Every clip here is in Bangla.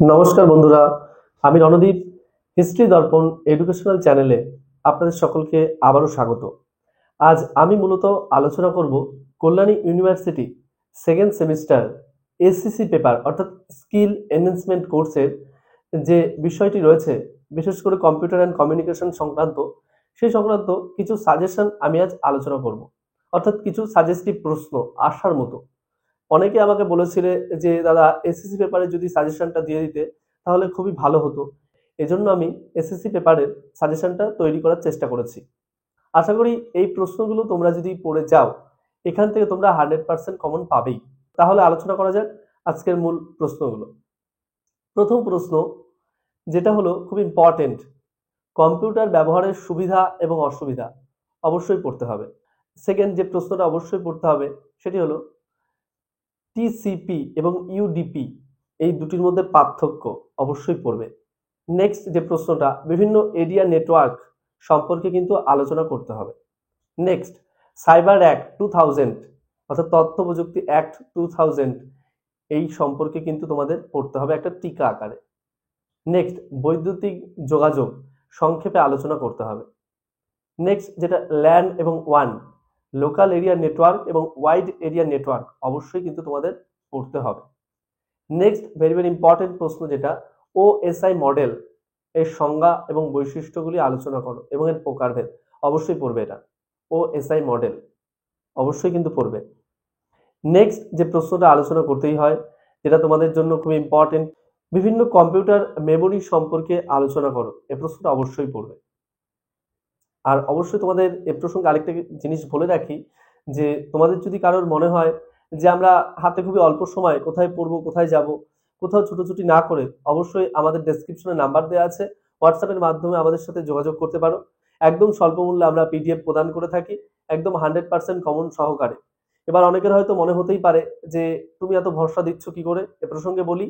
নমস্কার বন্ধুরা, আমি রণদীপ। হিস্ট্রি দর্পণ এডুকেশনাল চ্যানেলে আপনাদের সকলকে আবারও স্বাগত। আজ আমি মূলত আলোচনা করব Kalyani university second semester SCC paper অর্থাৎ স্কিল এনহ্যান্সমেন্ট কোর্সের যে বিষয়টি রয়েছে, বিশেষ করে কম্পিউটার অ্যান্ড কমিউনিকেশন সংক্রান্ত, সেই সংক্রান্ত কিছু সাজেশন আমি আজ আলোচনা করব, অর্থাৎ কিছু সাজেস্টিভ প্রশ্ন আসার মতো। অনেকে আমাকে বলেছিলে যে দাদা এসএসসি পেপারে যদি সাজেশনটা দিয়ে দিতে তাহলে খুবই ভালো হতো। এজন্য আমি এসএসসি পেপারের সাজেশনটা তৈরি করার চেষ্টা করেছি। আশা করি এই প্রশ্নগুলো তোমরা যদি পড়ে যাও, এখান থেকে তোমরা 100% কমন পাবেই। তাহলে আলোচনা করা যাক আজকের মূল প্রশ্নগুলো। প্রথম প্রশ্ন, যেটা হলো খুব ইম্পর্টেন্ট, কম্পিউটার ব্যবহারের সুবিধা এবং অসুবিধা অবশ্যই পড়তে হবে। সেকেন্ড যে প্রশ্নটা অবশ্যই পড়তে হবে সেটি হলো টিসিপি এবং ইউডিপি এই দুটির মধ্যে পার্থক্য অবশ্যই পড়বে। নেক্সট যে প্রশ্নটা, বিভিন্ন এরিয়া নেটওয়ার্ক সম্পর্কে কিন্তু আলোচনা করতে হবে। নেক্সট, সাইবার অ্যাক্ট 2000 অর্থাৎ তথ্য প্রযুক্তি অ্যাক্ট 2000 এই সম্পর্কে কিন্তু তোমাদের পড়তে হবে একটা টিকা আকারে। নেক্সট, বৈদ্যুতিক যোগাযোগ সংক্ষেপে আলোচনা করতে হবে। নেক্সট যেটা ল্যান এবং ওয়ান, লোকাল এরিয়া নেটওয়ার্ক এবং ওয়াইড এরিয়া নেটওয়ার্ক অবশ্যই কিন্তু তোমাদের পড়তে হবে। নেক্সট ভেরি ভেরি ইম্পর্টেন্ট প্রশ্ন, যেটা ওএসআই মডেল এর সংজ্ঞা এবং বৈশিষ্ট্যগুলি আলোচনা করো এবং এর প্রকারভেদ অবশ্যই পড়বে। এটা ওএসআই মডেল অবশ্যই কিন্তু পড়বে। নেক্সট যে প্রশ্নটা আলোচনা করতেই হয়, যেটা তোমাদের জন্য খুব ইম্পর্টেন্ট, বিভিন্ন কম্পিউটার মেমোরি সম্পর্কে আলোচনা করো, এই প্রশ্নটা অবশ্যই পড়বে। আর অবশ্যই তোমাদের এ প্রসঙ্গে আরেকটা জিনিস বলে রাখি, যে তোমাদের যদি কারোর মনে হয় যে আমরা হাতে খুবই অল্প সময় কোথায় পড়বো, কোথায় যাব, কোথাও ছুটোছুটি না করে, অবশ্যই আমাদের ডেসক্রিপশনে নাম্বার দেওয়া আছে, হোয়াটসঅ্যাপের মাধ্যমে আমাদের সাথে যোগাযোগ করতে পারো। একদম স্বল্প মূল্যে আমরা পিডিএফ প্রদান করে থাকি, একদম 100% কমন সহকারে। এবার অনেকের হয়তো মনে হতেই পারে যে তুমি এত ভরসা দিচ্ছ কি করে। এ প্রসঙ্গে বলি,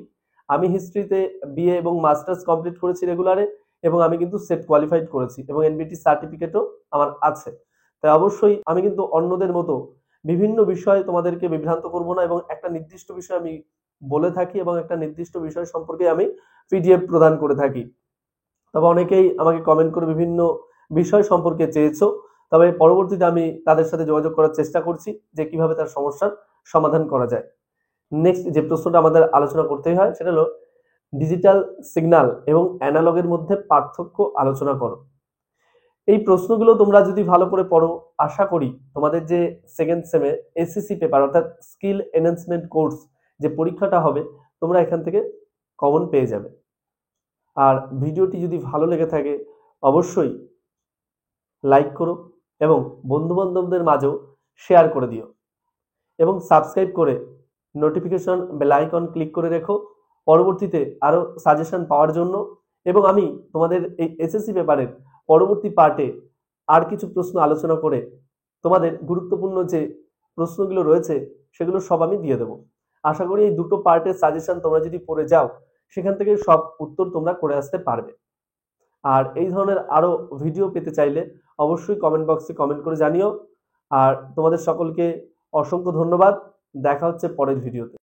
আমি হিস্ট্রিতে বিএ এবং মাস্টার্স কমপ্লিট করেছি রেগুলারে, এবং আমি কিন্তু সেট কোয়ালিফাইড করেছি এবং এনবিটি সার্টিফিকেটও আমার আছে। তাই অবশ্যই আমি কিন্তু অন্যদের মতো বিভিন্ন বিষয়ে তোমাদেরকে বিভ্রান্ত করব না, এবং একটা নির্দিষ্ট বিষয় আমি বলে থাকি এবং একটা নির্দিষ্ট বিষয় সম্পর্কে আমি পিডিএফ প্রদান করে থাকি। তবে অনেকেই আমাকে কমেন্ট করে বিভিন্ন বিষয় সম্পর্কে চেয়েছো, তবে পরবর্তীতে আমি তাদের সাথে যোগাযোগ করার চেষ্টা করছি যে কিভাবে তার সমস্যার সমাধান করা যায়। নেক্সট যে প্রশ্নটা আমাদের আলোচনা করতেই হয় সেটা হলো ডিজিটাল সিগন্যাল এবং অ্যানালগের মধ্যে পার্থক্য আলোচনা করো। এই প্রশ্নগুলো তোমরা যদি ভালো করে পড়ো, আশা করি তোমাদের যে সেকেন্ড সেমে এসসিসি পেপার অর্থাৎ স্কিল এনহ্যান্সমেন্ট কোর্স যে পরীক্ষাটা হবে, তোমরা এখান থেকে কমন পেয়ে যাবে। আর ভিডিওটি যদি ভালো লেগে থাকে অবশ্যই লাইক করো এবং বন্ধু বান্ধবদের মাঝেও শেয়ার করে দিও, এবং সাবস্ক্রাইব করে নোটিফিকেশন বেল আইকন ক্লিক করে রেখো পরবর্তীতে আরো সাজেশন পাওয়ার জন্য। এবং আমি তোমাদের এই এসএসসি পেপারের পরবর্তী পার্টে আর কিছু প্রশ্ন আলোচনা করে তোমাদের গুরুত্বপূর্ণ যে প্রশ্নগুলো রয়েছে সেগুলো সব আমি দিয়ে দেবো। আশা করি এই দুটো পার্টের সাজেশন তোমরা যদি পড়ে যাও, সেখান থেকে সব উত্তর তোমরা করে আসতে পারবে। আর এই ধরনের আরো ভিডিও পেতে চাইলে অবশ্যই কমেন্ট বক্সে কমেন্ট করে জানিও। আর তোমাদের সকলকে অসংখ্য ধন্যবাদ। দেখা হচ্ছে পরের ভিডিওতে।